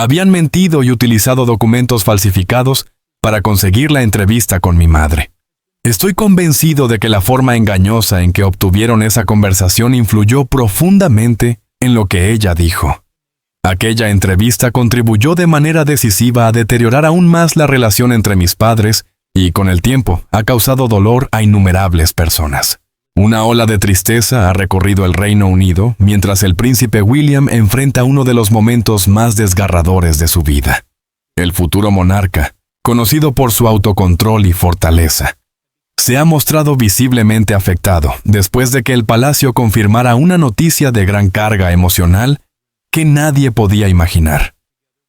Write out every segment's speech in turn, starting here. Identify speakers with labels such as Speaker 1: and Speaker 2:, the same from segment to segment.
Speaker 1: Habían mentido y utilizado documentos falsificados para conseguir la entrevista con mi madre. Estoy convencido de que la forma engañosa en que obtuvieron esa conversación influyó profundamente en lo que ella dijo. Aquella entrevista contribuyó de manera decisiva a deteriorar aún más la relación entre mis padres y, con el tiempo, ha causado dolor a innumerables personas. Una ola de tristeza ha recorrido el Reino Unido mientras el príncipe William enfrenta uno de los momentos más desgarradores de su vida. El futuro monarca, conocido por su autocontrol y fortaleza, se ha mostrado visiblemente afectado después de que el palacio confirmara una noticia de gran carga emocional que nadie podía imaginar.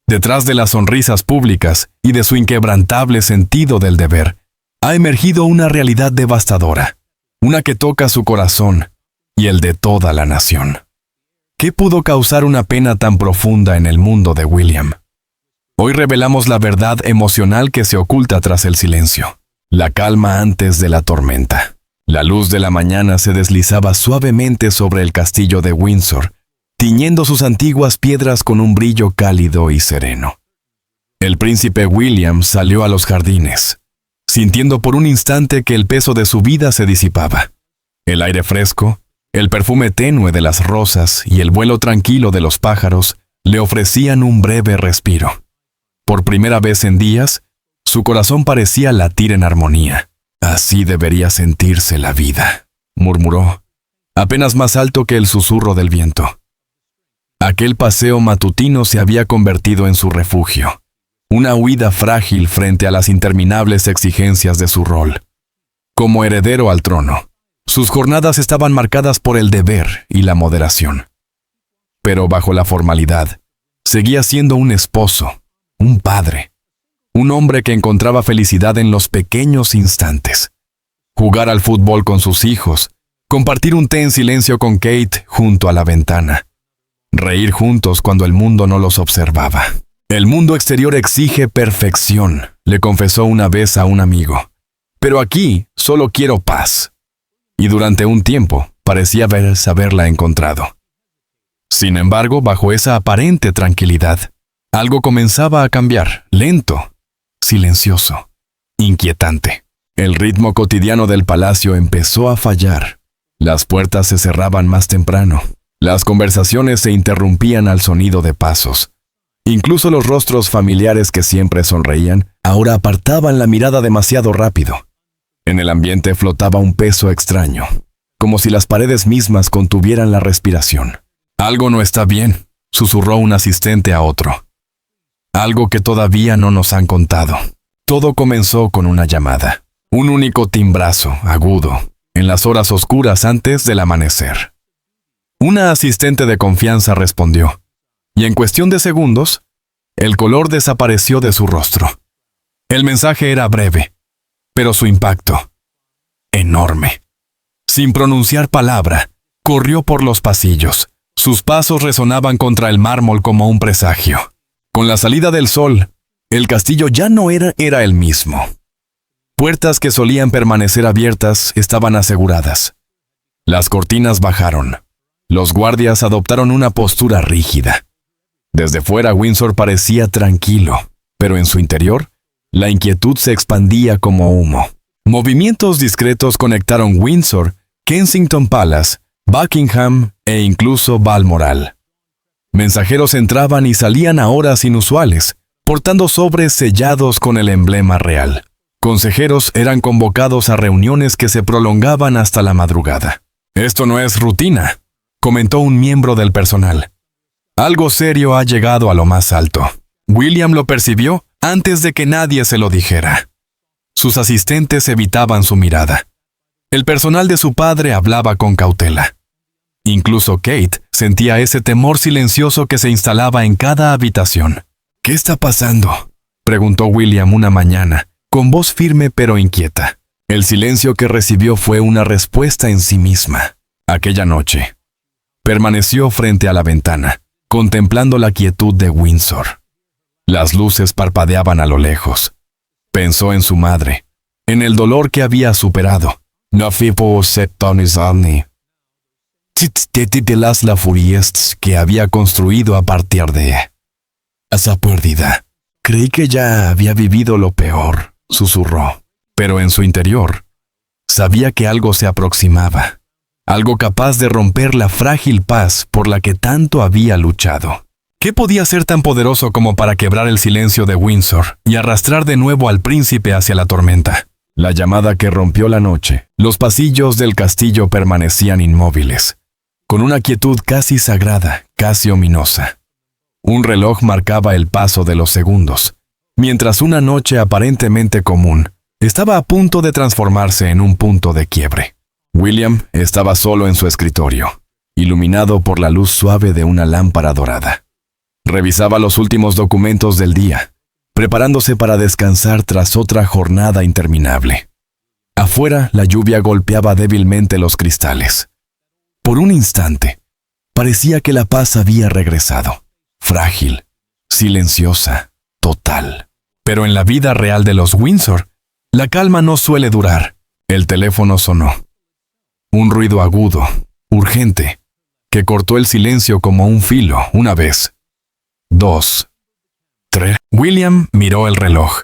Speaker 1: Detrás de las sonrisas públicas y de su inquebrantable sentido del deber, ha emergido una realidad devastadora, una que toca su corazón y el de toda la nación. ¿Qué pudo causar una pena tan profunda en el mundo de William? Hoy revelamos la verdad emocional que se oculta tras el silencio, la calma antes de la tormenta. La luz de la mañana se deslizaba suavemente sobre el castillo de Windsor, tiñendo sus antiguas piedras con un brillo cálido y sereno. El príncipe William salió a los jardines, sintiendo por un instante que el peso de su vida se disipaba. El aire fresco, el perfume tenue de las rosas y el vuelo tranquilo de los pájaros le ofrecían un breve respiro. Por primera vez en días, su corazón parecía latir en armonía. «Así debería sentirse la vida», murmuró, apenas más alto que el susurro del viento. Aquel paseo matutino se había convertido en su refugio, una huida frágil frente a las interminables exigencias de su rol. Como heredero al trono, sus jornadas estaban marcadas por el deber y la moderación. Pero bajo la formalidad, seguía siendo un esposo, un padre, un hombre que encontraba felicidad en los pequeños instantes. Jugar al fútbol con sus hijos, compartir un té en silencio con Kate junto a la ventana, reír juntos cuando el mundo no los observaba. «El mundo exterior exige perfección», le confesó una vez a un amigo. «Pero aquí solo quiero paz». Y durante un tiempo parecía haberla encontrado. Sin embargo, bajo esa aparente tranquilidad, algo comenzaba a cambiar, lento, silencioso, inquietante. El ritmo cotidiano del palacio empezó a fallar. Las puertas se cerraban más temprano. Las conversaciones se interrumpían al sonido de pasos. Incluso los rostros familiares que siempre sonreían, ahora apartaban la mirada demasiado rápido. En el ambiente flotaba un peso extraño, como si las paredes mismas contuvieran la respiración. «Algo no está bien», susurró un asistente a otro. «Algo que todavía no nos han contado». Todo comenzó con una llamada. Un único timbrazo, agudo, en las horas oscuras antes del amanecer. Una asistente de confianza respondió, y en cuestión de segundos, el color desapareció de su rostro. El mensaje era breve, pero su impacto, enorme. Sin pronunciar palabra, corrió por los pasillos. Sus pasos resonaban contra el mármol como un presagio. Con la salida del sol, el castillo ya no era el mismo. Puertas que solían permanecer abiertas estaban aseguradas. Las cortinas bajaron. Los guardias adoptaron una postura rígida. Desde fuera Windsor parecía tranquilo, pero en su interior, la inquietud se expandía como humo. Movimientos discretos conectaron Windsor, Kensington Palace, Buckingham e incluso Balmoral. Mensajeros entraban y salían a horas inusuales, portando sobres sellados con el emblema real. Consejeros eran convocados a reuniones que se prolongaban hasta la madrugada. «Esto no es rutina», comentó un miembro del personal. «Algo serio ha llegado a lo más alto». William lo percibió antes de que nadie se lo dijera. Sus asistentes evitaban su mirada. El personal de su padre hablaba con cautela. Incluso Kate sentía ese temor silencioso que se instalaba en cada habitación. «¿Qué está pasando?», preguntó William una mañana, con voz firme pero inquieta. El silencio que recibió fue una respuesta en sí misma. Aquella noche, permaneció frente a la ventana, contemplando la quietud de Windsor. Las luces parpadeaban a lo lejos. Pensó en su madre, en el dolor que había superado. «No fipo septonizarni». De las lafuriest que había construido a partir de Esa pérdida. Creí que ya había vivido lo peor, susurró. Pero en su interior, sabía que algo se aproximaba. Algo capaz de romper la frágil paz por la que tanto había luchado. ¿Qué podía ser tan poderoso como para quebrar el silencio de Windsor y arrastrar de nuevo al príncipe hacia la tormenta? La llamada que rompió la noche. Los pasillos del castillo permanecían inmóviles, con una quietud casi sagrada, casi ominosa. Un reloj marcaba el paso de los segundos, mientras una noche aparentemente común estaba a punto de transformarse en un punto de quiebre. William estaba solo en su escritorio, iluminado por la luz suave de una lámpara dorada. Revisaba los últimos documentos del día, preparándose para descansar tras otra jornada interminable. Afuera, la lluvia golpeaba débilmente los cristales. Por un instante, parecía que la paz había regresado, frágil, silenciosa, total. Pero en la vida real de los Windsor, la calma no suele durar. El teléfono sonó. Un ruido agudo, urgente, que cortó el silencio como un filo, una vez. 2, 3. William miró el reloj.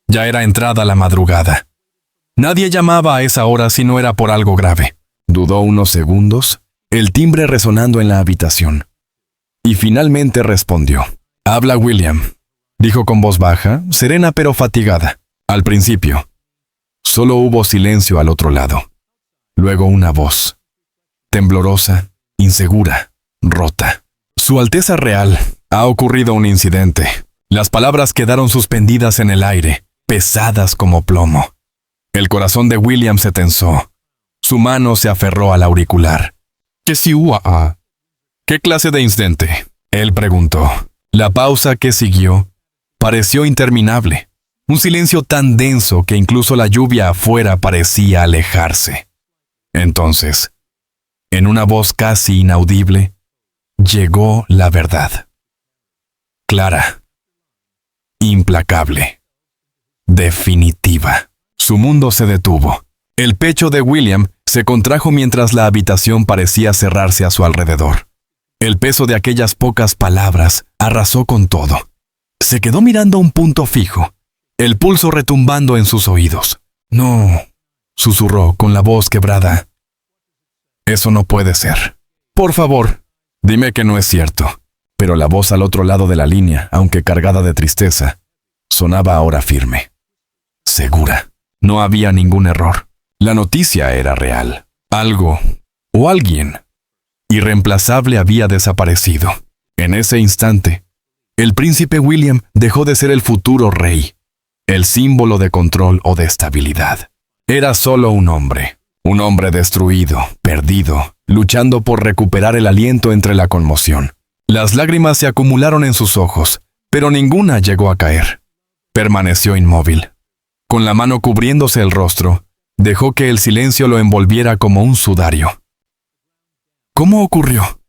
Speaker 1: Ya era entrada la madrugada. Nadie llamaba a esa hora si no era por algo grave. Dudó unos segundos, el timbre resonando en la habitación. Y finalmente respondió. «Habla William», dijo con voz baja, serena pero fatigada. Al principio, solo hubo silencio al otro lado. Luego una voz, temblorosa, insegura, rota. «Su Alteza Real, ha ocurrido un incidente». Las palabras quedaron suspendidas en el aire, pesadas como plomo. El corazón de William se tensó. Su mano se aferró al auricular. «¿Qué si hubo? ¿Qué clase de incidente?», él preguntó. La pausa que siguió pareció interminable. Un silencio tan denso que incluso la lluvia afuera parecía alejarse. Entonces, en una voz casi inaudible, llegó la verdad. Clara. Implacable. Definitiva. Su mundo se detuvo. El pecho de William se contrajo mientras la habitación parecía cerrarse a su alrededor. El peso de aquellas pocas palabras arrasó con todo. Se quedó mirando un punto fijo, el pulso retumbando en sus oídos. «No», susurró con la voz quebrada. «Eso no puede ser. Por favor, dime que no es cierto». Pero la voz al otro lado de la línea, aunque cargada de tristeza, sonaba ahora firme. Segura. No había ningún error. La noticia era real. Algo, o alguien, irreemplazable había desaparecido. En ese instante, el príncipe William dejó de ser el futuro rey, el símbolo de control o de estabilidad. Era solo un hombre destruido, perdido, luchando por recuperar el aliento entre la conmoción. Las lágrimas se acumularon en sus ojos, pero ninguna llegó a caer. Permaneció inmóvil. Con la mano cubriéndose el rostro, dejó que el silencio lo envolviera como un sudario. «¿Cómo ocurrió?»,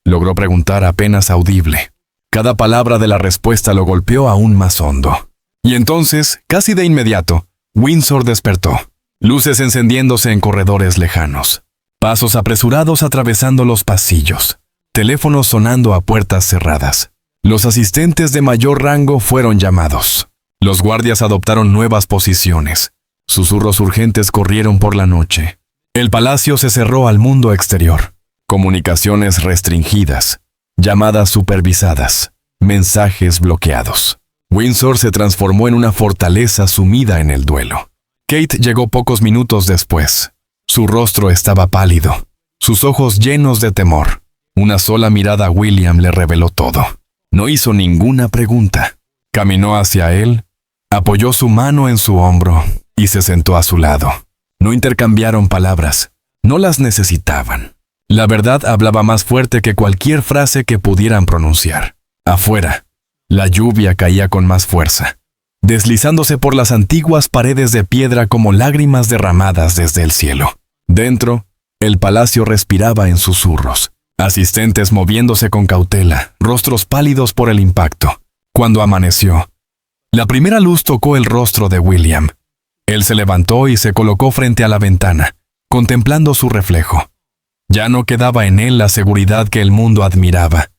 Speaker 1: logró preguntar apenas audible. Cada palabra de la respuesta lo golpeó aún más hondo. Y entonces, casi de inmediato, Windsor despertó. Luces encendiéndose en corredores lejanos. Pasos apresurados atravesando los pasillos. Teléfonos sonando a puertas cerradas. Los asistentes de mayor rango fueron llamados. Los guardias adoptaron nuevas posiciones. Susurros urgentes corrieron por la noche. El palacio se cerró al mundo exterior. Comunicaciones restringidas. Llamadas supervisadas. Mensajes bloqueados. Windsor se transformó en una fortaleza sumida en el duelo. Kate llegó pocos minutos después. Su rostro estaba pálido. Sus ojos llenos de temor. Una sola mirada a William le reveló todo. No hizo ninguna pregunta. Caminó hacia él, apoyó su mano en su hombro y se sentó a su lado. No intercambiaron palabras. No las necesitaban. La verdad hablaba más fuerte que cualquier frase que pudieran pronunciar. Afuera, la lluvia caía con más fuerza, deslizándose por las antiguas paredes de piedra como lágrimas derramadas desde el cielo. Dentro, el palacio respiraba en susurros. Asistentes moviéndose con cautela, rostros pálidos por el impacto. Cuando amaneció, la primera luz tocó el rostro de William. Él se levantó y se colocó frente a la ventana, contemplando su reflejo. Ya no quedaba en él la seguridad que el mundo admiraba.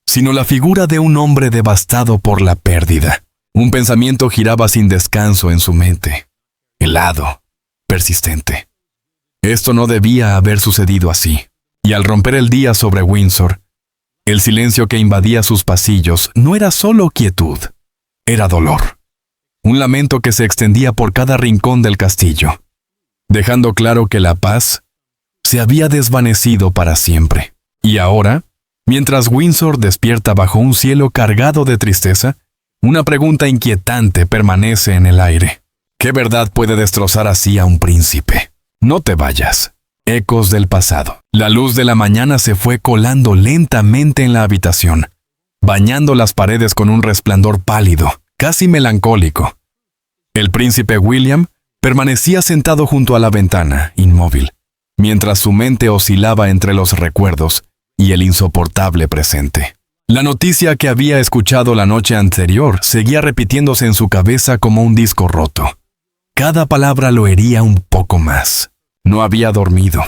Speaker 1: sino la figura de un hombre devastado por la pérdida. Un pensamiento giraba sin descanso en su mente, helado, persistente. Esto no debía haber sucedido así, y al romper el día sobre Windsor, el silencio que invadía sus pasillos no era solo quietud, era dolor. Un lamento que se extendía por cada rincón del castillo, dejando claro que la paz se había desvanecido para siempre. Y ahora, mientras Windsor despierta bajo un cielo cargado de tristeza, una pregunta inquietante permanece en el aire. ¿Qué verdad puede destrozar así a un príncipe? No te vayas. Ecos del pasado. La luz de la mañana se fue colando lentamente en la habitación, bañando las paredes con un resplandor pálido, casi melancólico. El príncipe William permanecía sentado junto a la ventana, inmóvil, mientras su mente oscilaba entre los recuerdos y el insoportable presente. La noticia que había escuchado la noche anterior seguía repitiéndose en su cabeza como un disco roto. Cada palabra lo hería un poco más. No había dormido.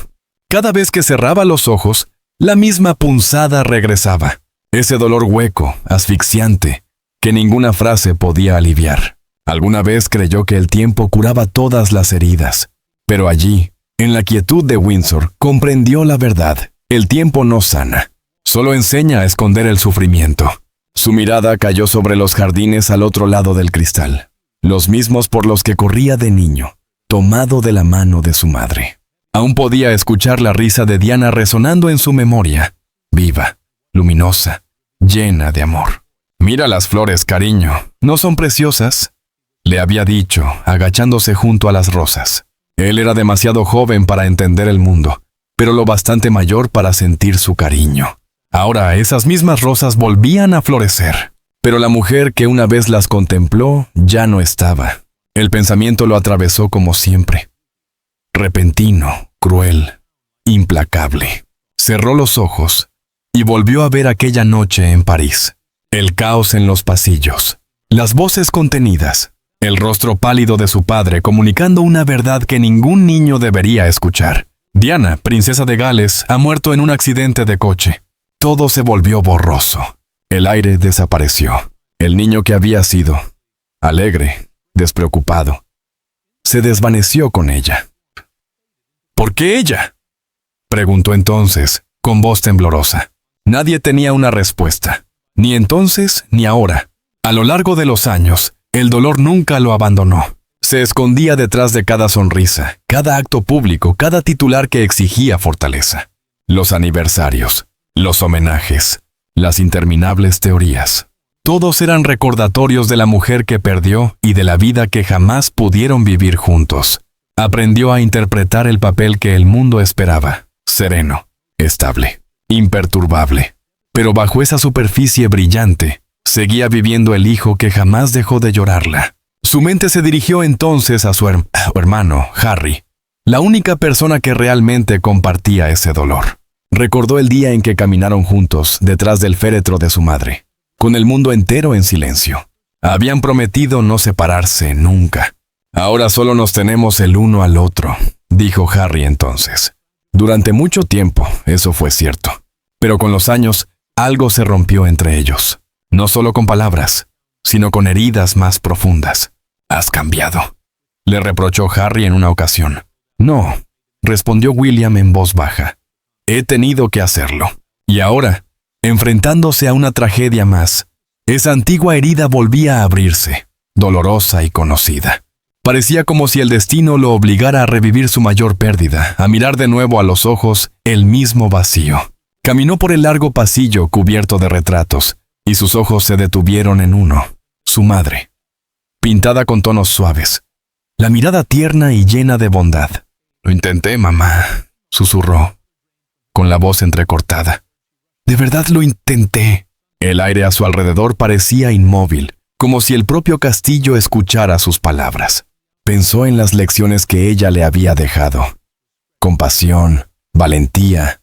Speaker 1: Cada vez que cerraba los ojos, la misma punzada regresaba. Ese dolor hueco, asfixiante, que ninguna frase podía aliviar. Alguna vez creyó que el tiempo curaba todas las heridas, pero allí, en la quietud de Windsor, comprendió la verdad. El tiempo no sana. Solo enseña a esconder el sufrimiento. Su mirada cayó sobre los jardines al otro lado del cristal, los mismos por los que corría de niño, tomado de la mano de su madre. Aún podía escuchar la risa de Diana resonando en su memoria, viva, luminosa, llena de amor. «Mira las flores, cariño, ¿no son preciosas?», le había dicho, agachándose junto a las rosas. Él era demasiado joven para entender el mundo, pero lo bastante mayor para sentir su cariño. Ahora esas mismas rosas volvían a florecer, pero la mujer que una vez las contempló ya no estaba. El pensamiento lo atravesó como siempre. Repentino, cruel, implacable. Cerró los ojos y volvió a ver aquella noche en París. El caos en los pasillos, las voces contenidas, el rostro pálido de su padre comunicando una verdad que ningún niño debería escuchar. Diana, princesa de Gales, ha muerto en un accidente de coche. Todo se volvió borroso. El aire desapareció. El niño que había sido, alegre, despreocupado, se desvaneció con ella. ¿Por qué ella?, preguntó entonces, con voz temblorosa. Nadie tenía una respuesta, ni entonces ni ahora. A lo largo de los años, el dolor nunca lo abandonó. Se escondía detrás de cada sonrisa, cada acto público, cada titular que exigía fortaleza. Los aniversarios, los homenajes, las interminables teorías. Todos eran recordatorios de la mujer que perdió y de la vida que jamás pudieron vivir juntos. Aprendió a interpretar el papel que el mundo esperaba, sereno, estable, imperturbable. Pero bajo esa superficie brillante, seguía viviendo el hijo que jamás dejó de llorarla. Su mente se dirigió entonces a su hermano, Harry, la única persona que realmente compartía ese dolor. Recordó el día en que caminaron juntos detrás del féretro de su madre, con el mundo entero en silencio. Habían prometido no separarse nunca. «Ahora solo nos tenemos el uno al otro», dijo Harry entonces. Durante mucho tiempo eso fue cierto, pero con los años algo se rompió entre ellos. No solo con palabras, sino con heridas más profundas. «Has cambiado», le reprochó Harry en una ocasión. «No», respondió William en voz baja. «He tenido que hacerlo». Y ahora, enfrentándose a una tragedia más, esa antigua herida volvía a abrirse, dolorosa y conocida. Parecía como si el destino lo obligara a revivir su mayor pérdida, a mirar de nuevo a los ojos el mismo vacío. Caminó por el largo pasillo cubierto de retratos, y sus ojos se detuvieron en uno, su madre, pintada con tonos suaves, la mirada tierna y llena de bondad. «Lo intenté, mamá», susurró, con la voz entrecortada. «De verdad lo intenté». El aire a su alrededor parecía inmóvil, como si el propio castillo escuchara sus palabras. Pensó en las lecciones que ella le había dejado. Compasión, valentía,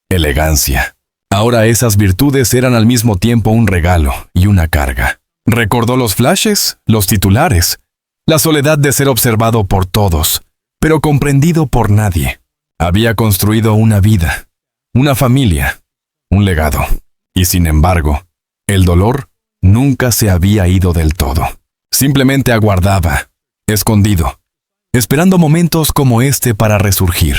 Speaker 1: elegancia. Ahora esas virtudes eran al mismo tiempo un regalo y una carga. Recordó los flashes, los titulares, la soledad de ser observado por todos, pero comprendido por nadie. Había construido una vida, una familia, un legado. Y sin embargo, el dolor nunca se había ido del todo. Simplemente aguardaba, escondido, esperando momentos como este para resurgir,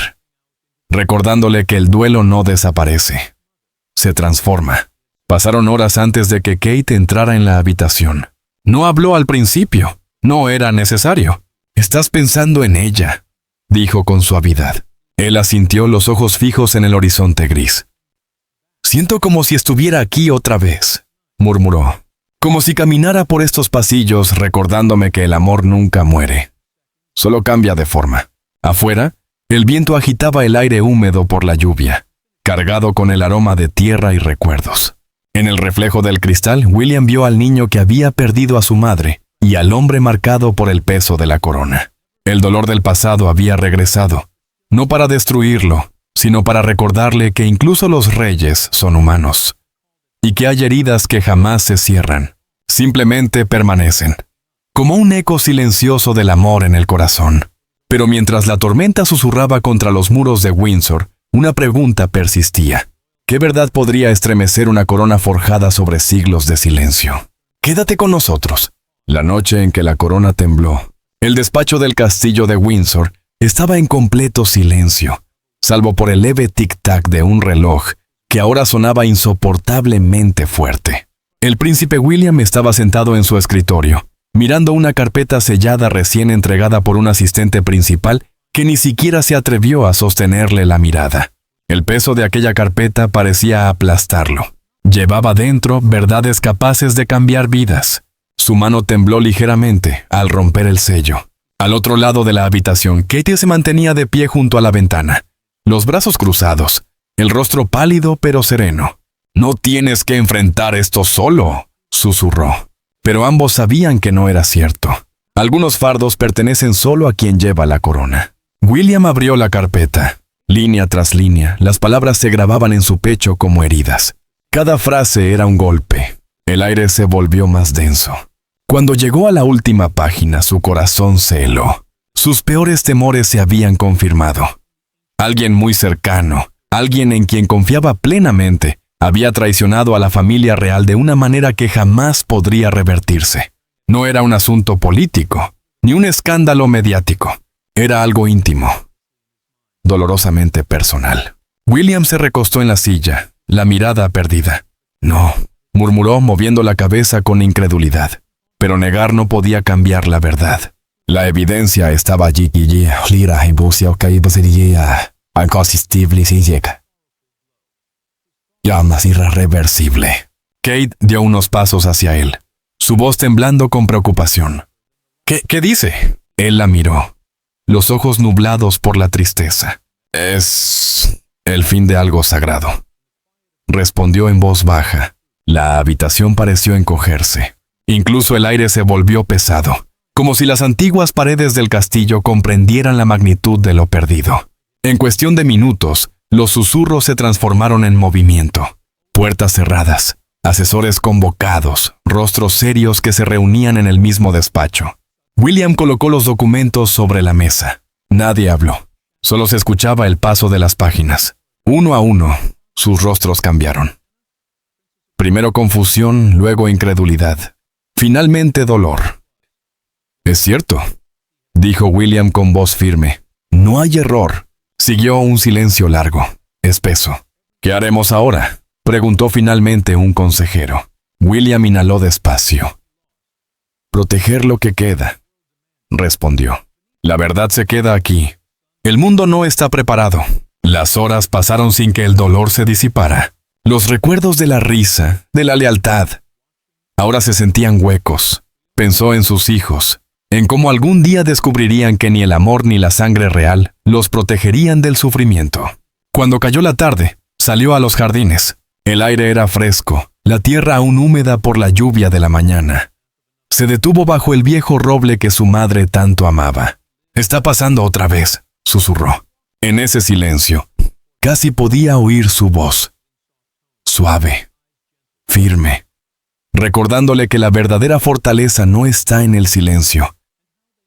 Speaker 1: recordándole que el duelo no desaparece, se transforma. Pasaron horas antes de que Kate entrara en la habitación. No habló al principio, no era necesario. «Estás pensando en ella», dijo con suavidad. Él asintió, los ojos fijos en el horizonte gris. «Siento como si estuviera aquí otra vez», murmuró. «Como si caminara por estos pasillos recordándome que el amor nunca muere. Solo cambia de forma». Afuera, el viento agitaba el aire húmedo por la lluvia, cargado con el aroma de tierra y recuerdos. En el reflejo del cristal, William vio al niño que había perdido a su madre y al hombre marcado por el peso de la corona. El dolor del pasado había regresado, no para destruirlo, sino para recordarle que incluso los reyes son humanos, y que hay heridas que jamás se cierran, simplemente permanecen, como un eco silencioso del amor en el corazón. Pero mientras la tormenta susurraba contra los muros de Windsor, una pregunta persistía. ¿Qué verdad podría estremecer una corona forjada sobre siglos de silencio? «Quédate con nosotros». La noche en que la corona tembló, el despacho del castillo de Windsor estaba en completo silencio, salvo por el leve tic-tac de un reloj que ahora sonaba insoportablemente fuerte. El príncipe William estaba sentado en su escritorio, mirando una carpeta sellada recién entregada por un asistente principal que ni siquiera se atrevió a sostenerle la mirada. El peso de aquella carpeta parecía aplastarlo. Llevaba dentro verdades capaces de cambiar vidas. Su mano tembló ligeramente al romper el sello. Al otro lado de la habitación, Katie se mantenía de pie junto a la ventana, los brazos cruzados, el rostro pálido pero sereno. «No tienes que enfrentar esto solo», susurró. Pero ambos sabían que no era cierto. Algunos fardos pertenecen solo a quien lleva la corona. William abrió la carpeta. Línea tras línea, las palabras se grababan en su pecho como heridas. Cada frase era un golpe. El aire se volvió más denso. Cuando llegó a la última página, su corazón se heló. Sus peores temores se habían confirmado. Alguien muy cercano, alguien en quien confiaba plenamente, había traicionado a la familia real de una manera que jamás podría revertirse. No era un asunto político, ni un escándalo mediático. Era algo íntimo, dolorosamente personal. William se recostó en la silla, la mirada perdida. «No», murmuró moviendo la cabeza con incredulidad. Pero negar no podía cambiar la verdad. La evidencia estaba allí. Llamas irreversible. Kate dio unos pasos hacia él, su voz temblando con preocupación. ¿Qué dice?» Él la miró, los ojos nublados por la tristeza. «Es el fin de algo sagrado», respondió en voz baja. La habitación pareció encogerse. Incluso el aire se volvió pesado, como si las antiguas paredes del castillo comprendieran la magnitud de lo perdido. En cuestión de minutos, los susurros se transformaron en movimiento. Puertas cerradas, asesores convocados, rostros serios que se reunían en el mismo despacho. William colocó los documentos sobre la mesa. Nadie habló. Solo se escuchaba el paso de las páginas. Uno a uno, sus rostros cambiaron. Primero confusión, luego incredulidad. Finalmente dolor. «Es cierto», dijo William con voz firme. «No hay error». Siguió un silencio largo, espeso. «¿Qué haremos ahora?», preguntó finalmente un consejero. William inhaló despacio. «Proteger lo que queda», respondió. «La verdad se queda aquí. El mundo no está preparado». Las horas pasaron sin que el dolor se disipara. Los recuerdos de la risa, de la lealtad, ahora se sentían huecos. Pensó en sus hijos, en cómo algún día descubrirían que ni el amor ni la sangre real los protegerían del sufrimiento. Cuando cayó la tarde, salió a los jardines. El aire era fresco, la tierra aún húmeda por la lluvia de la mañana. Se detuvo bajo el viejo roble que su madre tanto amaba. «Está pasando otra vez», susurró. En ese silencio, casi podía oír su voz. Suave, firme, recordándole que la verdadera fortaleza no está en el silencio,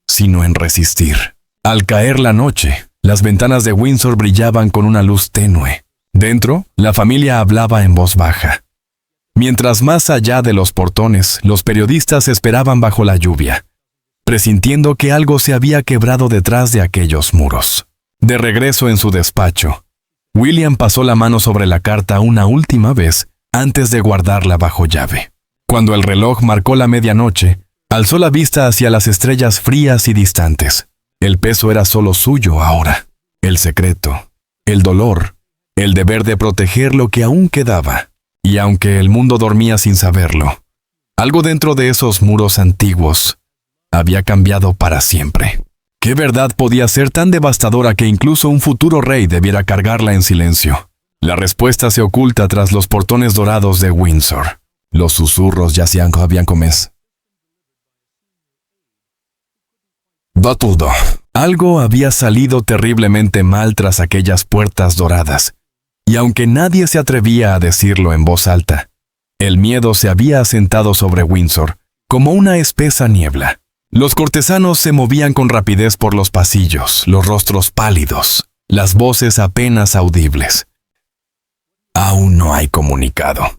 Speaker 1: sino en resistir. Al caer la noche, las ventanas de Windsor brillaban con una luz tenue. Dentro, la familia hablaba en voz baja. mientras más allá de los portones, los periodistas esperaban bajo la lluvia, presintiendo que algo se había quebrado detrás de aquellos muros. De regreso en su despacho, William pasó la mano sobre la carta una última vez antes de guardarla bajo llave. Cuando el reloj marcó la medianoche, alzó la vista hacia las estrellas frías y distantes. El peso era solo suyo ahora. El secreto, el dolor, el deber de proteger lo que aún quedaba. Y aunque el mundo dormía sin saberlo, algo dentro de esos muros antiguos había cambiado para siempre. ¿Qué verdad podía ser tan devastadora que incluso un futuro rey debiera cargarla en silencio? La respuesta se oculta tras los portones dorados de Windsor. Los susurros ya se habían comenzado. Todo. Algo había salido terriblemente mal tras aquellas puertas doradas, y aunque nadie se atrevía a decirlo en voz alta, el miedo se había asentado sobre Windsor como una espesa niebla. Los cortesanos se movían con rapidez por los pasillos, los rostros pálidos, las voces apenas audibles. «Aún no hay comunicado»,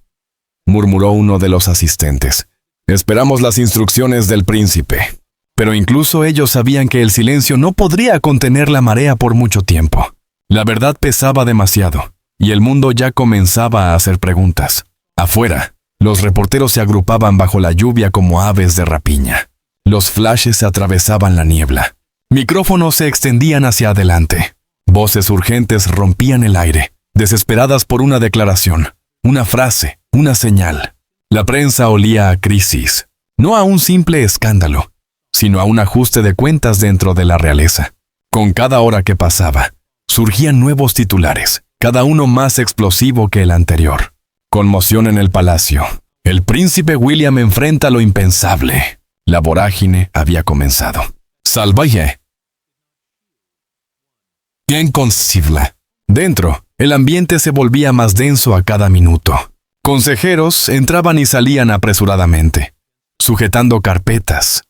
Speaker 1: murmuró uno de los asistentes. «Esperamos las instrucciones del príncipe». Pero incluso ellos sabían que el silencio no podría contener la marea por mucho tiempo. La verdad pesaba demasiado, y el mundo ya comenzaba a hacer preguntas. Afuera, los reporteros se agrupaban bajo la lluvia como aves de rapiña. Los flashes atravesaban la niebla. Micrófonos se extendían hacia adelante. Voces urgentes rompían el aire, desesperadas por una declaración, una frase, una señal. La prensa olía a crisis, no a un simple escándalo, sino a un ajuste de cuentas dentro de la realeza. Con cada hora que pasaba, surgían nuevos titulares, cada uno más explosivo que el anterior. Conmoción en el palacio. El príncipe William enfrenta lo impensable. La vorágine había comenzado. Salvaje. Inconcebible. Dentro, el ambiente se volvía más denso a cada minuto. Consejeros entraban y salían apresuradamente, sujetando carpetas,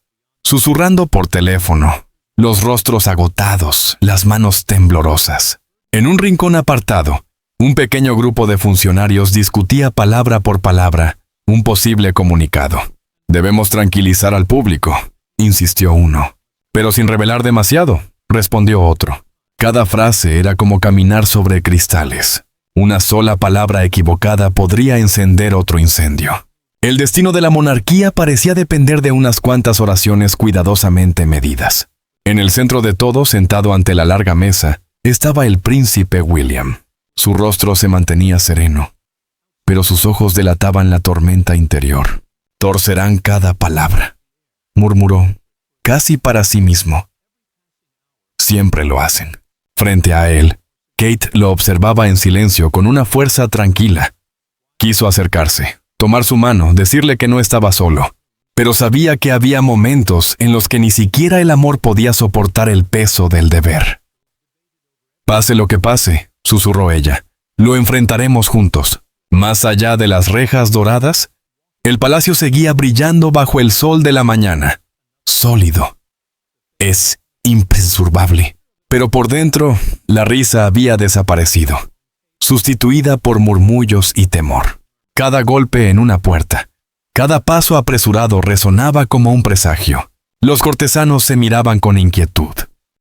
Speaker 1: susurrando por teléfono, los rostros agotados, las manos temblorosas. En un rincón apartado, un pequeño grupo de funcionarios discutía palabra por palabra un posible comunicado. «Debemos tranquilizar al público», insistió uno. «Pero sin revelar demasiado», respondió otro. Cada frase era como caminar sobre cristales. Una sola palabra equivocada podría encender otro incendio. El destino de la monarquía parecía depender de unas cuantas oraciones cuidadosamente medidas. En el centro de todo, sentado ante la larga mesa, estaba el príncipe William. Su rostro se mantenía sereno, pero sus ojos delataban la tormenta interior. «Torcerán cada palabra», murmuró, casi para sí mismo. «Siempre lo hacen». Frente a él, Kate lo observaba en silencio con una fuerza tranquila. Quiso acercarse, tomar su mano, decirle que no estaba solo, pero sabía que había momentos en los que ni siquiera el amor podía soportar el peso del deber. «Pase lo que pase», susurró ella, «lo enfrentaremos juntos». Más allá de las rejas doradas, el palacio seguía brillando bajo el sol de la mañana. Sólido. Es imperturbable. Pero por dentro, la risa había desaparecido, sustituida por murmullos y temor. Cada golpe en una puerta, cada paso apresurado resonaba como un presagio. Los cortesanos se miraban con inquietud.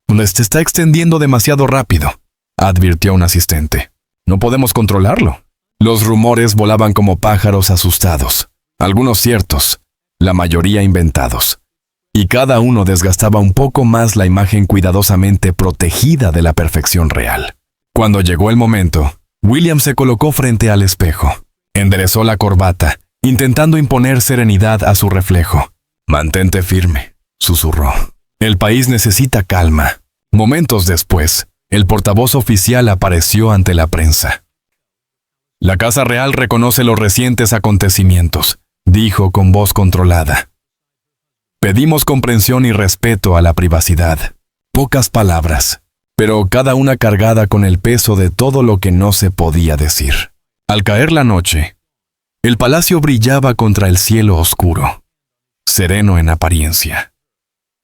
Speaker 1: «Se está extendiendo demasiado rápido», advirtió un asistente. «No podemos controlarlo». Los rumores volaban como pájaros asustados, algunos ciertos, la mayoría inventados, y cada uno desgastaba un poco más la imagen cuidadosamente protegida de la perfección real. Cuando llegó el momento, William se colocó frente al espejo, enderezó la corbata, intentando imponer serenidad a su reflejo. «Mantente firme», susurró. «El país necesita calma». Momentos después, el portavoz oficial apareció ante la prensa. «La Casa Real reconoce los recientes acontecimientos», dijo con voz controlada. «Pedimos comprensión y respeto a la privacidad». Pocas palabras, pero cada una cargada con el peso de todo lo que no se podía decir. Al caer la noche, el palacio brillaba contra el cielo oscuro, sereno en apariencia,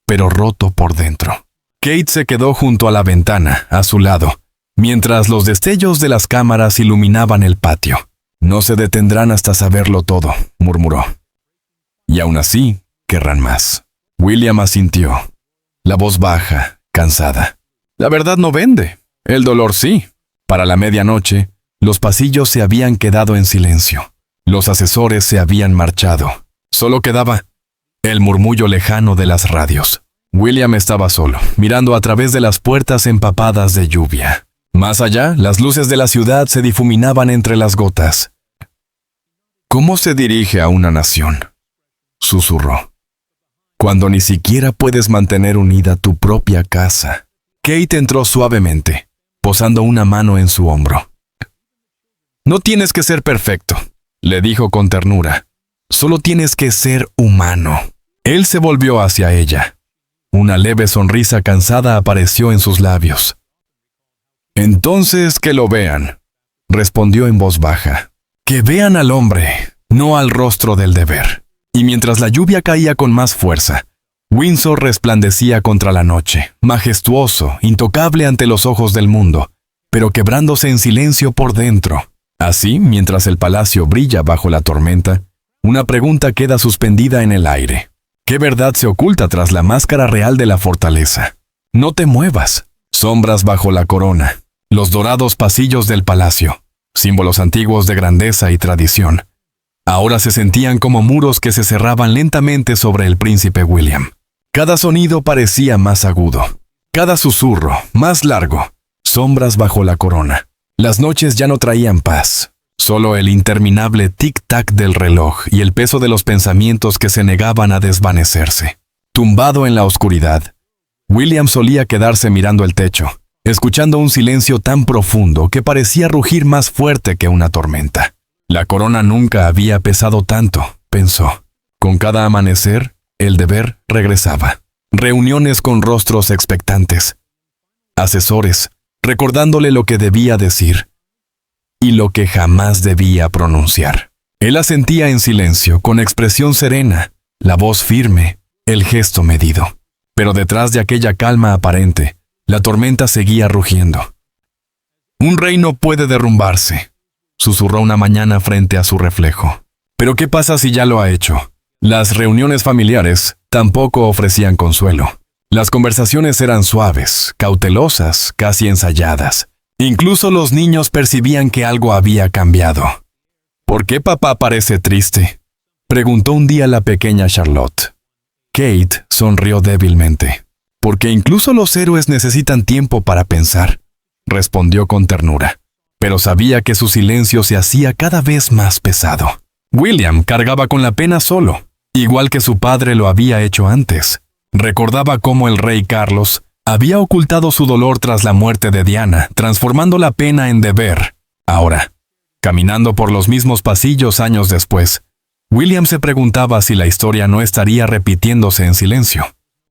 Speaker 1: pero roto por dentro. Kate se quedó junto a la ventana, a su lado, mientras los destellos de las cámaras iluminaban el patio. No se detendrán hasta saberlo todo, murmuró. Y aún así, querrán más. William asintió, la voz baja, cansada. La verdad no vende, el dolor sí. Para la medianoche, los pasillos se habían quedado en silencio. Los asesores se habían marchado. Solo quedaba el murmullo lejano de las radios. William estaba solo, mirando a través de las puertas empapadas de lluvia. Más allá, las luces de la ciudad se difuminaban entre las gotas. ¿Cómo se dirige a una nación?, susurró. Cuando ni siquiera puedes mantener unida tu propia casa. Kate entró suavemente, posando una mano en su hombro. No tienes que ser perfecto, le dijo con ternura. Solo tienes que ser humano. Él se volvió hacia ella. Una leve sonrisa cansada apareció en sus labios. Entonces que lo vean, respondió en voz baja. Que vean al hombre, no al rostro del deber. Y mientras la lluvia caía con más fuerza, Windsor resplandecía contra la noche, majestuoso, intocable ante los ojos del mundo, pero quebrándose en silencio por dentro. Así, mientras el palacio brilla bajo la tormenta, una pregunta queda suspendida en el aire. ¿Qué verdad se oculta tras la máscara real de la fortaleza? No te muevas. Sombras bajo la corona, los dorados pasillos del palacio, símbolos antiguos de grandeza y tradición. Ahora se sentían como muros que se cerraban lentamente sobre el príncipe William. Cada sonido parecía más agudo, cada susurro más largo. Sombras bajo la corona. Las noches ya no traían paz, solo el interminable tic-tac del reloj y el peso de los pensamientos que se negaban a desvanecerse. Tumbado en la oscuridad, William solía quedarse mirando el techo, escuchando un silencio tan profundo que parecía rugir más fuerte que una tormenta. La corona nunca había pesado tanto, pensó. Con cada amanecer, el deber regresaba. Reuniones con rostros expectantes. Asesores, recordándole lo que debía decir y lo que jamás debía pronunciar. Él asentía en silencio, con expresión serena, la voz firme, el gesto medido. Pero detrás de aquella calma aparente, la tormenta seguía rugiendo. Un reino puede derrumbarse, susurró una mañana frente a su reflejo. ¿Pero qué pasa si ya lo ha hecho? Las reuniones familiares tampoco ofrecían consuelo. Las conversaciones eran suaves, cautelosas, casi ensayadas. Incluso los niños percibían que algo había cambiado. ¿Por qué papá parece triste?, preguntó un día la pequeña Charlotte. Kate sonrió débilmente. Porque incluso los héroes necesitan tiempo para pensar, respondió con ternura. Pero sabía que su silencio se hacía cada vez más pesado. William cargaba con la pena solo, igual que su padre lo había hecho antes. Recordaba cómo el rey Carlos había ocultado su dolor tras la muerte de Diana, transformando la pena en deber. Ahora, caminando por los mismos pasillos años después, William se preguntaba si la historia no estaría repitiéndose en silencio.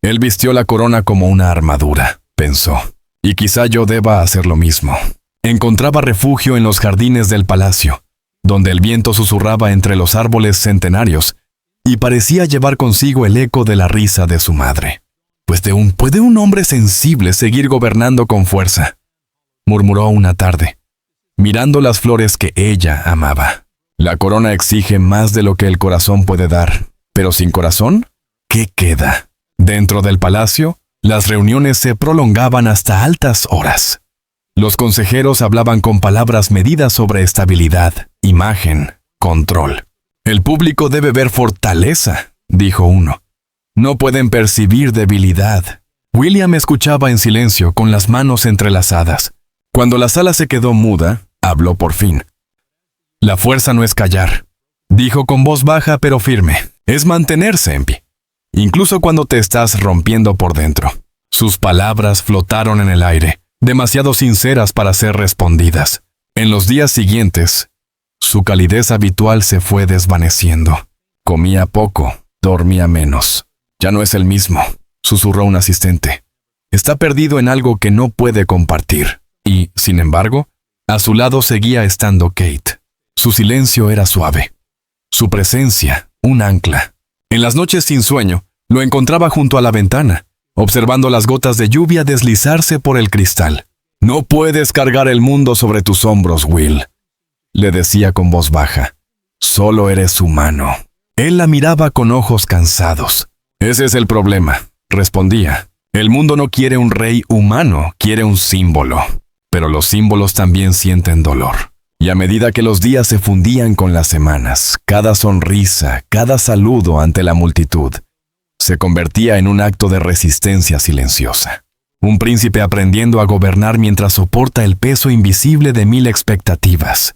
Speaker 1: Él vistió la corona como una armadura, pensó, y quizá yo deba hacer lo mismo. Encontraba refugio en los jardines del palacio, donde el viento susurraba entre los árboles centenarios y parecía llevar consigo el eco de la risa de su madre. Pues ¿puede un hombre sensible seguir gobernando con fuerza?, murmuró una tarde, mirando las flores que ella amaba. La corona exige más de lo que el corazón puede dar, pero sin corazón, ¿qué queda? Dentro del palacio, las reuniones se prolongaban hasta altas horas. Los consejeros hablaban con palabras medidas sobre estabilidad, imagen, control. El público debe ver fortaleza, dijo uno. No pueden percibir debilidad. William escuchaba en silencio, con las manos entrelazadas. Cuando la sala se quedó muda, habló por fin. La fuerza no es callar, dijo con voz baja pero firme. Es mantenerse en pie, incluso cuando te estás rompiendo por dentro. Sus palabras flotaron en el aire, demasiado sinceras para ser respondidas. En los días siguientes, su calidez habitual se fue desvaneciendo. Comía poco, dormía menos. Ya no es el mismo, susurró un asistente. Está perdido en algo que no puede compartir. Y, sin embargo, a su lado seguía estando Kate. Su silencio era suave. Su presencia, un ancla. En las noches sin sueño, lo encontraba junto a la ventana, observando las gotas de lluvia deslizarse por el cristal. No puedes cargar el mundo sobre tus hombros, Will, le decía con voz baja. Solo eres humano. Él la miraba con ojos cansados. Ese es el problema, respondía. El mundo no quiere un rey humano, quiere un símbolo. Pero los símbolos también sienten dolor. Y a medida que los días se fundían con las semanas, cada sonrisa, cada saludo ante la multitud, se convertía en un acto de resistencia silenciosa. Un príncipe aprendiendo a gobernar mientras soporta el peso invisible de 1000 expectativas.